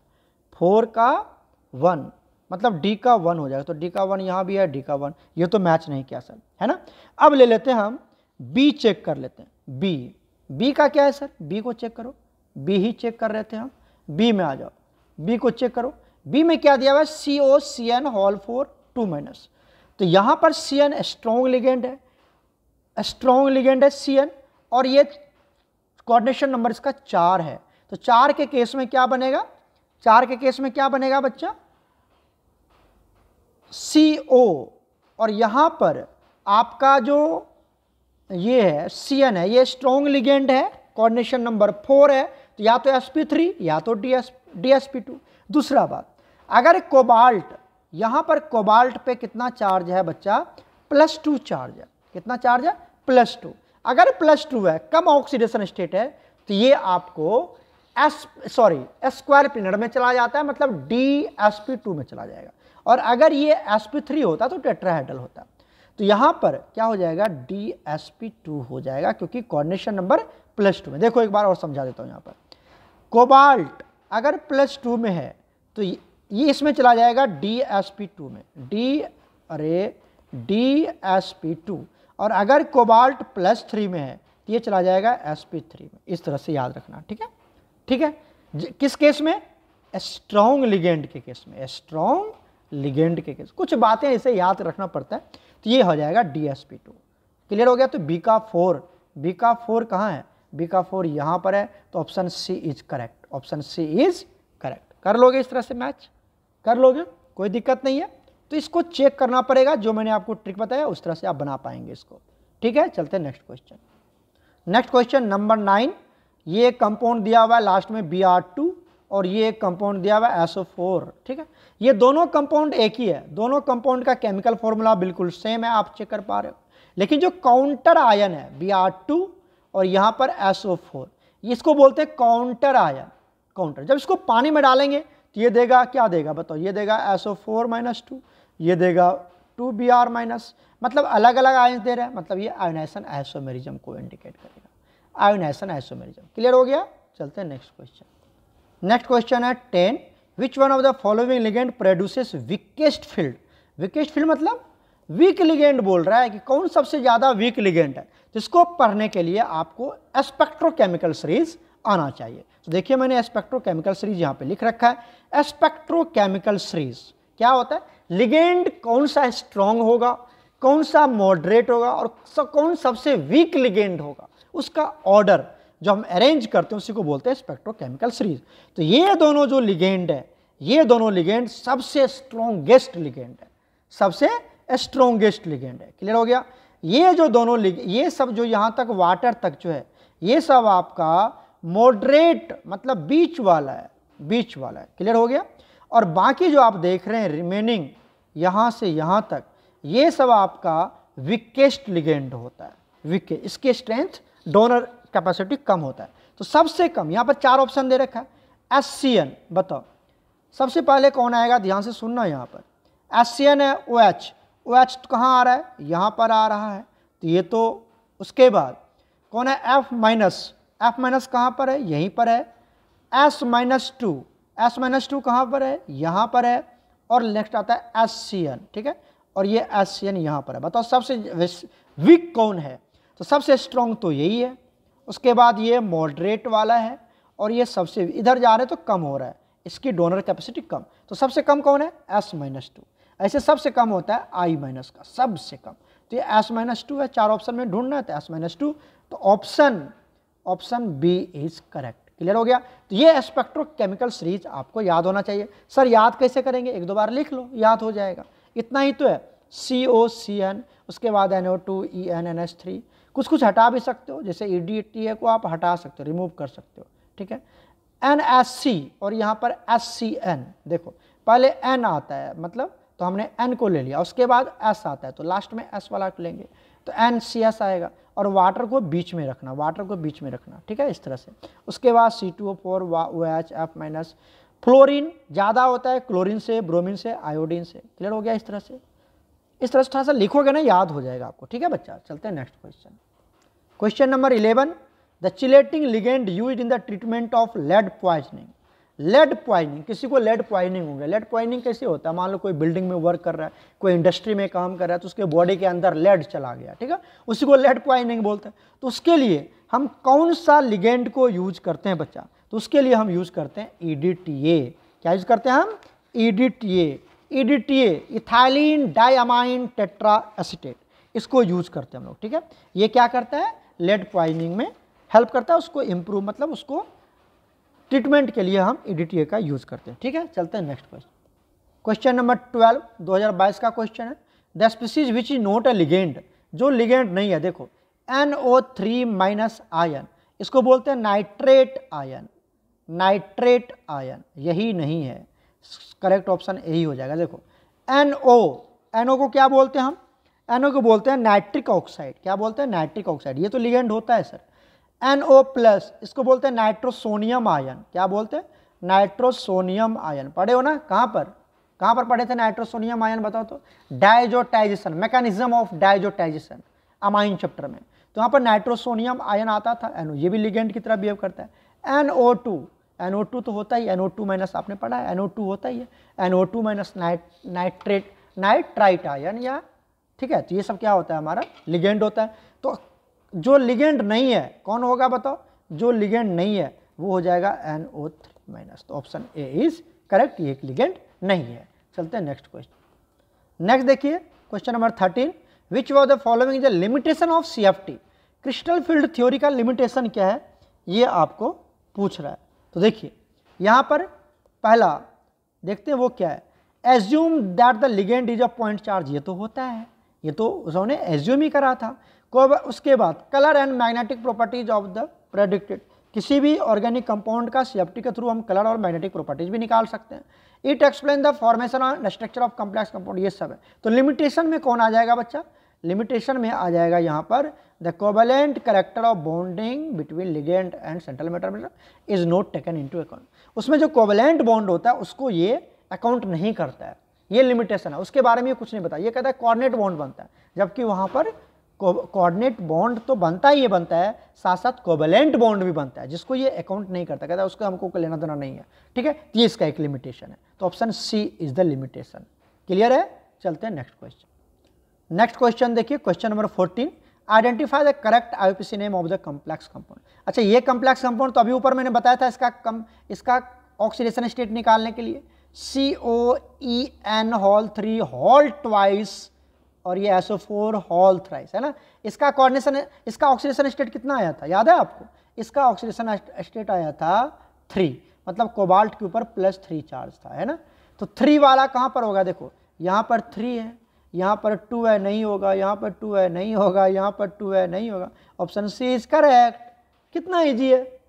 4 का 1 मतलब D का 1 हो जाएगा, तो D का 1 यहाँ भी है, D का 1, ये तो मैच नहीं किया सर, है ना। अब ले लेते हैं हम B, चेक कर लेते हैं B का क्या है सर, B को चेक करो, B ही चेक कर रहे थे हम, B में आ जाओ, B को चेक करो। B में क्या दिया हुआ है, COCN(4) 2-, तो यहाँ पर CN स्ट्रॉन्ग लिगेंड है, CN, और ये कोऑर्डिनेशन नंबर इसका 4 है, तो 4 के केस में क्या बनेगा, बच्चा CO, और यहां पर आपका जो ये है CN है, ये स्ट्रॉन्ग लिगेंड है, कोऑर्डिनेशन नंबर 4 है, तो या तो sp3 या तो dsp2। दूसरा बात, अगर कोबाल्ट, यहां पर कोबाल्ट पे कितना चार्ज है बच्चा, +2 चार्ज है, कितना चार्ज है, +2। अगर +2 है, कम ऑक्सीडेशन स्टेट है, तो ये आपको स्क्वायर प्लेनर में चला जाता है, मतलब dsp2 में चला जाएगा, और अगर ये sp3 होता तो टेट्राहेड्रल होता, तो यहां पर क्या हो जाएगा, dsp2 हो जाएगा, क्योंकि कोऑर्डिनेशन नंबर +2 में। देखो एक बार और समझा देता हूं, यहां पर कोबाल्ट अगर +2 में है तो ये इसमें चला जाएगा dsp2 में, dsp2, और अगर कोबाल्ट +3 में है तो ये चला जाएगा sp3 में। इस तरह से याद रखना, ठीक है। ठीक है, किस केस में? स्ट्रॉन्ग लिगेंड के केस में, स्ट्रॉन्ग लिगेंड के केस। कुछ बातें ऐसे याद रखना पड़ता है, तो ये हो जाएगा DsP2। क्लियर हो गया? तो बी का 4 कहाँ है? बी का 4 यहाँ पर है, तो option C is correct, option C is correct. कर लोगे इस तरह से मैच? कर लोगे, कोई दिक्कत नहीं है। तो इसको चेक करना पड़ेगा, जो मैंने आपको ट्रिक बताया उस तरह से आप बना पाएंगे इसको। ठीक है, चलते हैं next question. Next question number 9। ये कंपाउंड दिया हुआ है लास्ट में Br2 और ये एक कंपाउंड दिया हुआ है SO4। ठीक है, ये दोनों कंपाउंड एक ही है, दोनों कंपाउंड का केमिकल फॉर्मूला बिल्कुल सेम है, आप चेक कर पा रहे हो। लेकिन जो काउंटर आयन है Br2 और यहाँ पर SO4, इसको बोलते हैं काउंटर आयन। काउंटर, जब इसको पानी में डालेंगे तो ये देगा, क्या देगा बताओ? ये देगा SO4 - 2, ये देगा 2Br-, मतलब अलग अलग आयन दे रहा है, मतलब ये आयोनाइजेशन आइसोमेरिज्म को इंडिकेट करेगा, आयोनाइजेशन आइसोमेरिज्म। क्लियर हो गया? चलते हैं नेक्स्ट क्वेश्चन। नेक्स्ट क्वेश्चन है 10। Which one of the following ligand produces weakest field? Weakest field मतलब वीक लिगेंड बोल रहा है कि कौन सबसे ज्यादा वीक लिगेंड है। तो इसको पढ़ने के लिए आपको स्पेक्ट्रोकेमिकल सीरीज आना चाहिए। तो देखिए मैंने स्पेक्ट्रोकेमिकल सीरीज यहाँ पे लिख रखा है। स्पेक्ट्रोकेमिकल सीरीज क्या होता है? लिगेंड कौन सा स्ट्रॉन्ग होगा, कौन सा मॉडरेट होगा और कौन सबसे वीक लिगेंड होगा, उसका ऑर्डर जो हम अरेंज करते हैं उसी को बोलते हैं स्पेक्ट्रोकेमिकल सीरीज। तो ये दोनों जो लिगेंड है, ये दोनों लिगेंड सबसे स्ट्रॉन्गेस्ट लिगेंड है, सबसे स्ट्रॉन्गेस्ट लिगेंड है। क्लियर हो गया? ये जो दोनों ये सब जो यहाँ तक वाटर तक जो है, ये सब आपका मॉडरेट मतलब बीच वाला है, बीच वाला है। क्लियर हो गया? और बाकी जो आप देख रहे हैं रिमेनिंग यहाँ से यहाँ तक, ये सब आपका वीकेस्ट लिगेंड होता है। वीकेस्ट, इसके स्ट्रेंथ डोनर कैपेसिटी कम होता है। तो सबसे कम, यहाँ पर 4 ऑप्शन दे रखा है। SCN बताओ सबसे पहले कौन आएगा? ध्यान से सुनना, यहाँ पर SCN है OH। OH कहाँ आ रहा है? यहाँ पर आ रहा है, तो ये तो। उसके बाद कौन है? F-। कहाँ पर है? यहीं पर है। S-2 कहाँ पर है? यहाँ पर है। और नेक्स्ट आता है SCN। ठीक है, और ये SCN यहाँ पर है। बताओ सबसे वीक कौन है? तो सबसे स्ट्रॉन्ग तो यही है, उसके बाद ये मॉडरेट वाला है, और ये सबसे इधर जा रहे तो कम हो रहा है, इसकी डोनर कैपेसिटी कम। तो सबसे कम कौन है? S-2। ऐसे सबसे कम होता है I- का, सबसे कम। तो ये S-2 है। 4 ऑप्शन में ढूंढना है तो S-2, तो option B is correct. Clear हो गया? तो ये स्पेक्ट्रोकेमिकल सीरीज आपको याद होना चाहिए। सर याद कैसे करेंगे? 1-2 बार लिख लो, याद हो जाएगा। इतना ही तो है। COCN, उसके बाद NO2 EN NH3। कुछ कुछ हटा भी सकते हो, जैसे EDTA को आप हटा सकते हो, रिमूव कर सकते हो। ठीक है, NSC और यहाँ पर SCN। देखो पहले N आता है, मतलब तो हमने N को ले लिया, उसके बाद S आता है, तो लास्ट में S वाला लेंगे, तो NCS आएगा। और वाटर को बीच में रखना, वाटर को बीच में रखना। ठीक है, इस तरह से। उसके बाद C2O4 OH F-। फ्लोरीन ज़्यादा होता है क्लोरीन से, ब्रोमीन से, आयोडीन से। क्लियर हो गया? इस तरह से, इस तरह से थोड़ा सा लिखोगे ना, याद हो जाएगा आपको। ठीक है बच्चा, चलते हैं next question. Question number 11। The chelating ligand used in the treatment of lead poisoning. Lead poisoning, किसी को लेड पॉइजनिंग हो गया। लेड पॉइजनिंग कैसे होता है? मान लो कोई बिल्डिंग में वर्क कर रहा है, कोई इंडस्ट्री में काम कर रहा है, तो उसके बॉडी के अंदर लेड चला गया। ठीक है, उसी को लेड पॉइजनिंग बोलते हैं। तो उसके लिए हम कौन सा लिगेंड को यूज करते हैं बच्चा? तो उसके लिए हम यूज करते हैं EDTA। क्या यूज करते हैं हम? EDTA, ethylene diamine tetra acetate, इसको यूज करते हैं हम लोग। ठीक है, ये क्या करता है? लेड पॉइजनिंग में हेल्प करता है, उसको इम्प्रूव, मतलब उसको ट्रीटमेंट के लिए हम EDTA का यूज करते हैं। ठीक है, चलते हैं नेक्स्ट क्वेश्चन। क्वेश्चन नंबर 12, 2022 का क्वेश्चन है। The species which is not a ligand, जो लिगेंड नहीं है। देखो NO3- आयन, इसको बोलते हैं नाइट्रेट आयन। नाइट्रेट आयन यही नहीं है, करेक्ट ऑप्शन यही हो जाएगा। देखो NO को क्या बोलते हैं हम? NO को बोलते हैं नाइट्रिक ऑक्साइड। क्या बोलते हैं? Nitric oxide. ये तो लिगेंड होता है सर। NO+, इसको बोलते हैं नाइट्रोसोनियम आयन। क्या बोलते हैं? Nitrosonium ion. पढ़े हो ना? कहाँ पर पढ़े थे नाइट्रोसोनियम आयन? बताओ तो। Diazotization, mechanism of diazotization, amine chapter में। तो यहाँ पर नाइट्रोसोनियम आयन आता था। NO, ये भी लिगेंड की तरह बिहेव करता है। NO2 तो होता ही, NO2- आपने पढ़ा है, NO2 होता ही है। NO2- नाइट्राइट आयन, या ठीक है। तो ये सब क्या होता है? हमारा लिगेंड होता है। तो जो लिगेंड नहीं है कौन होगा बताओ? जो लिगेंड नहीं है वो हो जाएगा NO3-। तो ऑप्शन ए इज करेक्ट, ये एक लिगेंड नहीं है। चलते हैं नेक्स्ट क्वेश्चन। नेक्स्ट देखिए question number 13, which of the following is the limitation of CFT। Crystal field theory का लिमिटेशन क्या है, ये आपको पूछ रहा है। तो देखिए यहाँ पर पहला देखते हैं वो क्या है, assume that the ligand is a point charge. ये तो होता है, ये तो उन्होंने एज्यूम ही करा था। उसके बाद colour and magnetic properties of the predicted. किसी भी ऑर्गेनिक कंपाउंड का CFT के थ्रू हम कलर और मैग्नेटिक प्रॉपर्टीज भी निकाल सकते हैं। It explain the formation and structure of complex compound, ये सब है। तो लिमिटेशन में कौन आ जाएगा बच्चा, लिमिटेशन में आ जाएगा यहाँ पर the covalent character of bonding between ligand and central matter is not taken into account. उसमें जो कोवेलेंट बॉन्ड होता है उसको ये अकाउंट नहीं करता है, ये लिमिटेशन है। उसके बारे में ये कुछ नहीं बताया, ये कहता है कोऑर्डिनेट बॉन्ड बनता है, जबकि वहाँ पर कोऑर्डिनेट बॉन्ड तो बनता ही बनता है, साथ साथ कोवेलेंट बॉन्ड भी बनता है, जिसको ये अकाउंट नहीं करता, कहता है उसका हमको लेना देना नहीं है। ठीक है, ये इसका एक लिमिटेशन है। तो option C is the limitation. Clear है, चलते हैं नेक्स्ट क्वेश्चन। नेक्स्ट क्वेश्चन देखिए question number 14, identify the correct IUPAC name of the complex compound. अच्छा, ये कॉम्प्लेक्स कंपाउंड तो अभी ऊपर मैंने बताया था, इसका ऑक्सीडेशन स्टेट निकालने के लिए COEN होल 3 होल ट्वाइस और ये SO4 होल थ्राइस है ना। इसका कोऑर्डिनेशन, इसका ऑक्सीडेशन स्टेट कितना आया था, याद है आपको? इसका ऑक्सीडेशन स्टेट आया था 3, मतलब कोबाल्ट के ऊपर +3 चार्ज था, है ना। तो 3 वाला कहाँ पर होगा, देखो यहाँ पर 3 है, यहाँ पर 2 है, नहीं होगा, यहाँ पर 2 है, नहीं होगा, यहाँ पर 2 है, नहीं होगा। Option C is correct. कितना ईजी है,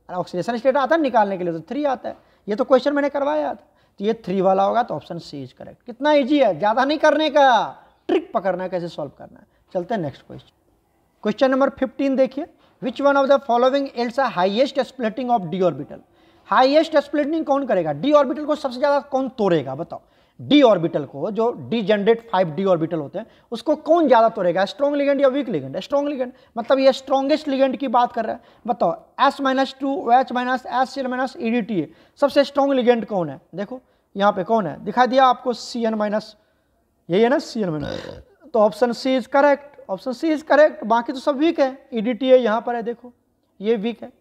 ऑक्सीडेशन स्टेट आता है निकालने के लिए तो 3 आता है, ये तो क्वेश्चन मैंने करवाया था। तो ये 3 वाला होगा, तो ऑप्शन सी इज करेक्ट। कितना ईजी है, ज़्यादा नहीं करने का, ट्रिक पकड़ना है कैसे सॉल्व करना है। चलते हैं नेक्स्ट क्वेश्चन। क्वेश्चन नंबर 15 देखिए, which one of the following is a highest splitting of D orbital. Highest splitting कौन करेगा, डी ऑर्बिटल को सबसे ज्यादा कौन तोड़ेगा, बताओ। डी ऑर्बिटल को, जो डी जनरेट 5 डी ऑर्बिटल होते हैं, उसको कौन ज्यादा तोड़ेगा, स्ट्रॉन्ग लिगेंड या वीक लिगेंड? स्ट्रॉन्ग लिगेंड, मतलब ये स्ट्रॉन्गेस्ट लिगेंड की बात कर रहा है। बताओ S-2 OH- HCl- EDTA सबसे स्ट्रॉन्ग लिगेंड कौन है? देखो यहाँ पे कौन है, दिखा दिया आपको CN-, यही है ना CN-। तो option C is correct, option C is correct. बाकी तो सब वीक है। EDTA यहाँ पर है, देखो ये वीक है।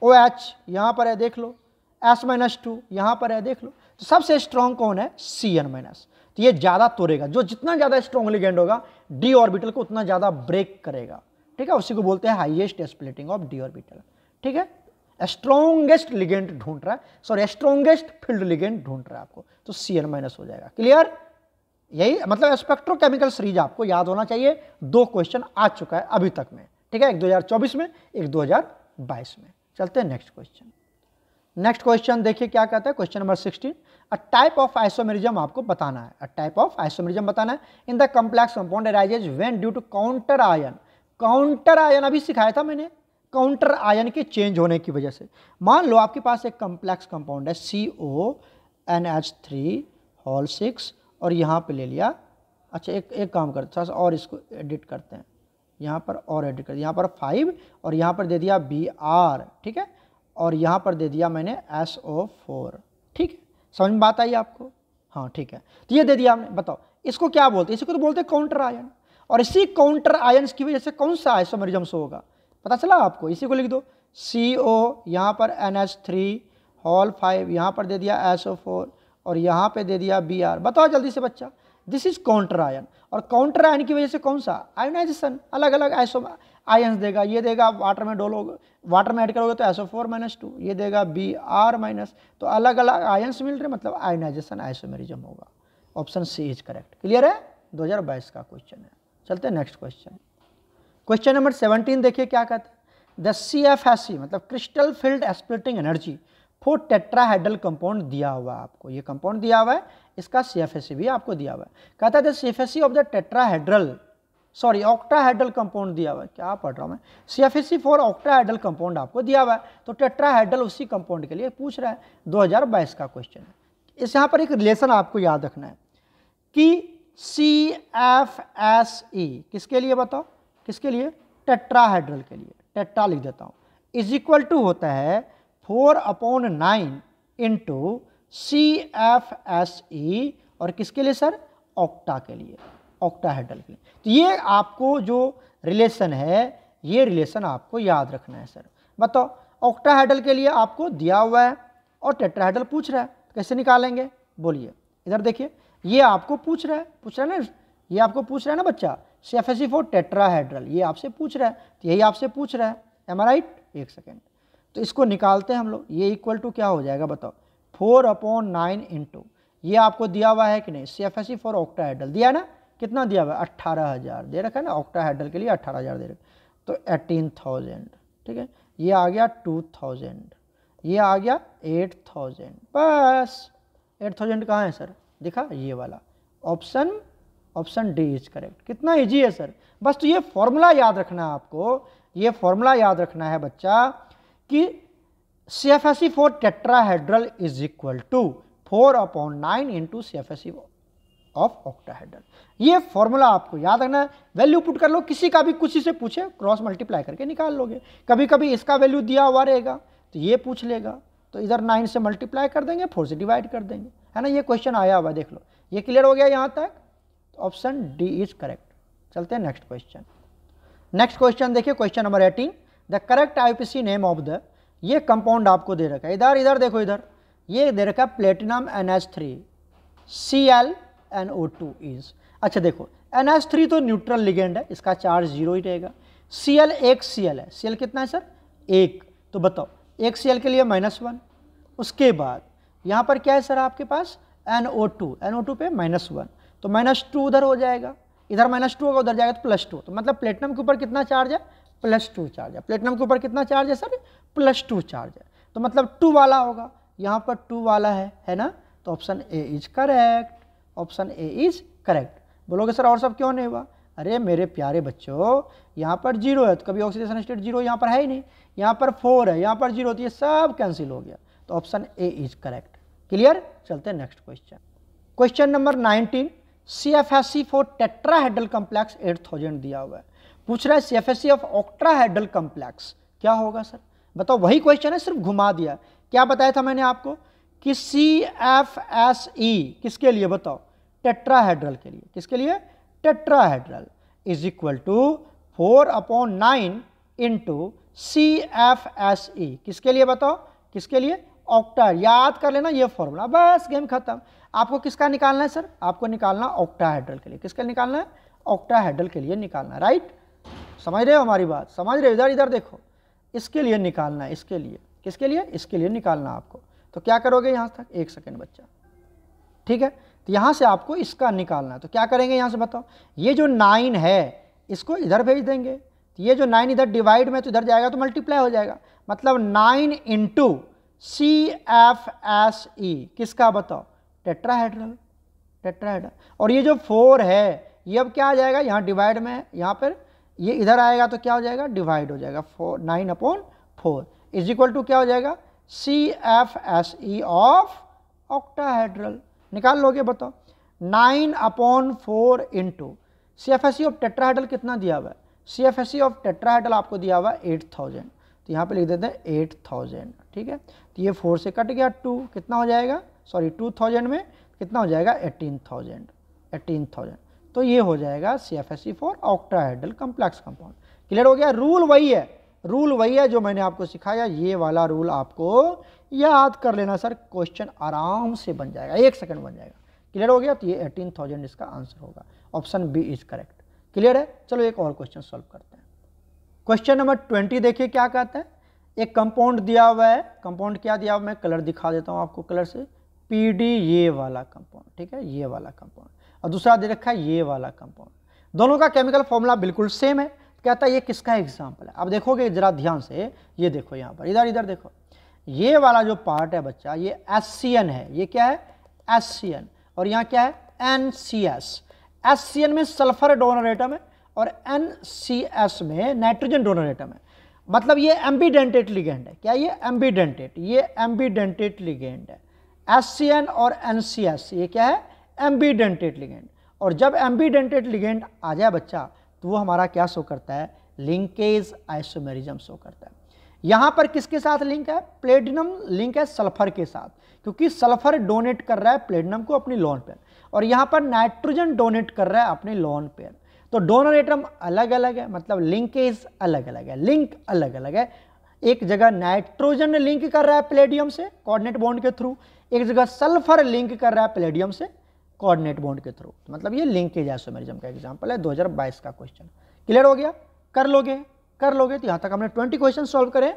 OH यहाँ पर है, देख लो। S-2 यहाँ पर है, देख लो। तो सबसे स्ट्रॉन्ग कौन है, CN-। तो ये ज़्यादा तोड़ेगा, जो जितना ज़्यादा स्ट्रॉन्ग लिगेंड होगा डी ऑर्बिटल को उतना ज़्यादा ब्रेक करेगा। ठीक है, उसी को बोलते हैं highest splitting of D orbital. ठीक है, स्ट्रॉन्गेस्ट लिगेंड ढूंढ रहा है, सॉरी स्ट्रॉन्गेस्ट फील्ड लिगेंड ढूंढ रहा है आपको, तो CN- हो जाएगा। क्लियर, यही मतलब स्पेक्ट्रोकेमिकल सीरीज आपको याद होना चाहिए। 2 क्वेश्चन आ चुका है अभी तक में। ठीक है, एक 2024 में, एक 2022 में। चलते हैं नेक्स्ट क्वेश्चन। नेक्स्ट क्वेश्चन देखिए क्या कहता है, question number 16, a type of isomerism आपको बताना है। अ टाइप ऑफ आइसोमेरिज्म बताना है in the complex compound arises when due to counter ion. Counter ion अभी सिखाया था मैंने, काउंटर आयन के चेंज होने की वजह से। मान लो आपके पास एक कॉम्प्लेक्स कंपाउंड है CONH3 होल 6 और यहाँ पे ले लिया। अच्छा, एक काम करते थोड़ा सा और इसको एडिट करते हैं, यहाँ पर और एडिट कर दिया, यहाँ पर 5 और यहाँ पर दे दिया Br। ठीक है, और यहाँ पर दे दिया मैंने SO4। ठीक है, समझ में बात आई आपको? हाँ ठीक है, तो ये दे दिया हमने। बताओ इसको क्या बोलते हैं, इसी को तो बोलते हैं काउंटर आयन। और इसी काउंटर आयन की वजह से कौन सा आइसोमेरिज्म होगा, पता चला आपको? इसी को लिख दो, CO यहाँ पर NH3 होल 5, यहाँ पर दे दिया SO4 और यहाँ पे दे दिया Br। बताओ जल्दी से बच्चा, दिस इज काउंटर आयन। और काउंटर आयन की वजह से कौन सा आयोनाइजेशन, अलग अलग आयन्स देगा। ये देगा वाटर में डोलोगे, वाटर में ऐड करोगे तो SO4-2, ये देगा Br-, तो अलग अलग आयन्स मिल रहे, मतलब आयोनाइजेशन आइसोमेरिज्म होगा। Option C is correct. Clear है, 2022 का क्वेश्चन है। चलते हैं नेक्स्ट क्वेश्चन। क्वेश्चन नंबर 17 देखिए क्या कहते हैं, द CFSE मतलब crystal field splitting energy for tetrahedral compound दिया हुआ है आपको। ये कंपाउंड दिया हुआ है, इसका CFSE भी आपको दिया हुआ है। कहता है CFSE of the tetrahedral, sorry octahedral compound दिया हुआ है। क्या पढ़ रहा हूँ मैं, CFSE फॉर ऑक्टाहेड्रल कंपाउंड आपको दिया हुआ है। तो टेट्राहेड्रल उसी कंपाउंड के लिए पूछ रहा है, 2022 का क्वेश्चन है। इस यहाँ पर एक रिलेशन आपको याद रखना है कि CFSE किसके लिए, बताओ किसके लिए, टेट्राहेड्रल के लिए। टेट्रा लिख देता हूँ, इज इक्वल टू होता है 4/9 इंटू CFSE और किसके लिए सर, ऑक्टा के लिए, ऑक्टाहेड्रल के लिए। तो ये आपको जो रिलेशन है, ये रिलेशन आपको याद रखना है सर। बताओ ऑक्टाहेड्रल के लिए आपको दिया हुआ है और टेट्राहेड्रल पूछ रहा है, कैसे निकालेंगे बोलिए। इधर देखिए, ये आपको पूछ रहा है ना, ये आपको पूछ रहा है ना बच्चा, CFSE फॉर टेट्राहेड्रल, ये आपसे पूछ रहा है, तो यही आपसे पूछ रहा है, एम आई राइट। एक सेकेंड, तो इसको निकालते हैं हम लोग। ये इक्वल टू क्या हो जाएगा बताओ, 4/9 इंटू, ये आपको दिया हुआ है कि नहीं, CFSE फॉर ऑक्टाहेड्रल दिया है ना, कितना दिया हुआ है, 18,000 दे रखा है ना, ऑक्टाहेड्रल के लिए 18,000 दे रखा, तो 18,000, ठीक है। ये आ गया 2,000, ये आ गया 8,000, बस 8,000 कहाँ है सर, दिखा ये वाला ऑप्शन डी इज करेक्ट। कितना इजी है सर, बस तो ये फॉर्मूला याद रखना है आपको, ये फॉर्मूला याद रखना है बच्चा कि CFSE for tetrahedral is equal to 4/9 into CFSE of octahedral. ये फॉर्मूला आपको याद रखना है, वैल्यू पुट कर लो, किसी का भी कुछ से पूछे क्रॉस मल्टीप्लाई करके निकाल लोगे। कभी कभी इसका वैल्यू दिया हुआ रहेगा तो ये पूछ लेगा, तो इधर 9 से मल्टीप्लाई कर देंगे, 4 से डिवाइड कर देंगे, है ना। ये क्वेश्चन आया हुआ देख लो, ये क्लियर हो गया यहाँ तक, तो ऑप्शन डी इज करेक्ट। चलते हैं नेक्स्ट क्वेश्चन। नेक्स्ट क्वेश्चन देखिए, question number 18, the correct IUPAC name of the, ये कंपाउंड आपको दे रखा है, इधर देखो, इधर ये दे रखा है प्लेटिनम NH3 ClNO2 इज। अच्छा देखो, NH3 तो न्यूट्रल लिगेंड है, इसका चार्ज 0 ही रहेगा। Cl एक Cl है, Cl कितना है सर, 1, तो बताओ एक Cl के लिए -1। उसके बाद यहाँ पर क्या है सर आपके पास, NO2 पे -1, तो -2 उधर हो जाएगा, इधर -2 होगा, उधर जाएगा तो +2, तो मतलब प्लेटिनम के ऊपर कितना चार्ज है, +2 चार्ज है। प्लेटिनम के ऊपर कितना चार्ज है सर, +2 चार्ज है, तो मतलब 2 वाला होगा, यहाँ पर 2 वाला है ना, तो option A is correct, option A is correct. बोलोगे सर और सब क्यों नहीं हुआ, अरे मेरे प्यारे बच्चों, यहाँ पर 0 है तो कभी ऑक्सीडेशन स्टेट 0 यहाँ पर है ही नहीं, यहाँ पर 4 है, यहाँ पर 0, तो ये सब कैंसिल हो गया, तो option A is correct. Clear, चलते हैं next question. Question number 19, CFSE for tetrahedral complex 8000 दिया हुआ है, पूछ रहा है CFSE ऑफ ऑक्टाहेड्रल कॉम्प्लेक्स क्या होगा सर, बताओ। वही क्वेश्चन है, सिर्फ घुमा दिया। क्या बताया था मैंने आपको कि CFSE किसके लिए बताओ, टेट्राहेड्रल के लिए, किसके लिए, tetrahedral is equal to 4/9 into CFSE, किसके लिए बताओ, किसके लिए, ऑक्टा। याद कर लेना ये फॉर्मूला, बस गेम खत्म। आपको किसका निकालना है सर, आपको निकालना ऑक्टाहेड्रल के लिए, किसके निकालना है, ऑक्टाहेड्रल के लिए निकालना है, राइट। समझ रहे हो हमारी बात, समझ रहे हो, इधर देखो, इसके लिए निकालना है, इसके लिए, किसके लिए, इसके लिए निकालना आपको। तो क्या करोगे यहाँ तक, 1 सेकेंड बच्चा, ठीक है, तो यहाँ से आपको इसका निकालना है, तो क्या करेंगे यहाँ से बताओ, ये जो 9 है इसको इधर भेज देंगे, तो ये जो 9 इधर डिवाइड में तो इधर जाएगा तो मल्टीप्लाई हो जाएगा, मतलब 9 इंटू CFSE किसका बताओ, टेट्राहेड्रल। और ये जो 4 है ये अब क्या आ जाएगा, यहाँ डिवाइड में, यहाँ पर ये इधर आएगा तो क्या हो जाएगा, डिवाइड हो जाएगा, 9/4 इज इक्वल टू क्या हो जाएगा, CFSE ऑफ ऑक्टाहेड्रल। निकाल लोगे बताओ, 9/4 इंटू CFSE ऑफ टेट्राहेड्रल कितना दिया हुआ है, CFSE ऑफ टेट्राहेड्रल आपको दिया हुआ है 8000, तो यहाँ पे लिख देते हैं 8000, ठीक है। तो ये 4 से कट गया, 2 कितना हो जाएगा, सॉरी 2000 में कितना हो जाएगा, 18,000, तो ये हो जाएगा CFSE for octahedral complex compound. Clear हो गया, रूल वही है जो मैंने आपको सिखाया, ये वाला रूल आपको याद कर लेना सर, क्वेश्चन आराम से बन जाएगा, 1 सेकंड बन जाएगा। क्लियर हो गया, तो ये 18,000 इसका आंसर होगा, option B is correct. Clear है, चलो एक और क्वेश्चन सॉल्व करते हैं। क्वेश्चन नंबर 20 देखिए क्या कहता है, एक कंपाउंड दिया हुआ है, कंपाउंड क्या दिया हुआ, मैं कलर दिखा देता हूँ आपको कलर से, PD ये वाला कंपाउंड, ठीक है, ये वाला कंपाउंड, और दूसरा दे रखा है ये वाला कंपाउंड, दोनों का केमिकल फॉर्मूला बिल्कुल सेम है। कहता है ये किसका एग्जाम्पल है, अब देखोगे जरा ध्यान से, ये देखो यहाँ पर, इधर देखो, ये वाला जो पार्ट है बच्चा, ये SCN है, ये क्या है SCN, और यहाँ क्या है NCS। SCN में सल्फर डोनर एटम है और NCS में नाइट्रोजन डोनर एटम है, मतलब ये एम्बीडेंटेट लिगेंड है। क्या ये एम्बीडेंटेट, ये एम्बीडेंटेट लिगेंड है, SCN और NCS ये क्या है, एम्बीडेंटेट लिगेंड। और जब एम्बीडेंटेट लिगेंड आ जाए बच्चा, तो वो हमारा क्या शो करता है, लिंकेज आइसोमेरिज्म शो करता है। यहाँ पर किसके साथ लिंक है, प्लेटिनम लिंक है सल्फर के साथ, क्योंकि सल्फर डोनेट कर रहा है प्लेटिनम को अपनी लोन पेयर, और यहाँ पर नाइट्रोजन डोनेट कर रहा है अपनी लोन पेयर। तो डोनर एटम अलग अलग है, मतलब लिंकेज अलग अलग है, लिंक अलग अलग है, एक जगह नाइट्रोजन लिंक कर रहा है पैलेडियम से कोऑर्डिनेट बॉन्ड के थ्रू, एक जगह सल्फर लिंक कर रहा है पैलेडियम से कोऑर्डिनेट बॉन्ड के थ्रू। मतलब ये लिंकेज आइसोमेरिज्म का एग्जांपल है 2022 का क्वेश्चन। क्लियर हो गया? कर लोगे तो यहाँ तक हमने 20 क्वेश्चन सॉल्व करें।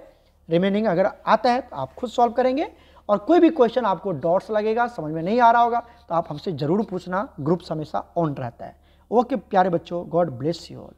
रिमेनिंग अगर आता है तो आप खुद सॉल्व करेंगे, और कोई भी क्वेश्चन आपको डॉट्स लगेगा, समझ में नहीं आ रहा होगा, तो आप हमसे जरूर पूछना, ग्रुप्स हमेशा ऑन रहता है। ओके प्यारे बच्चों, गॉड ब्लेस यू ऑल।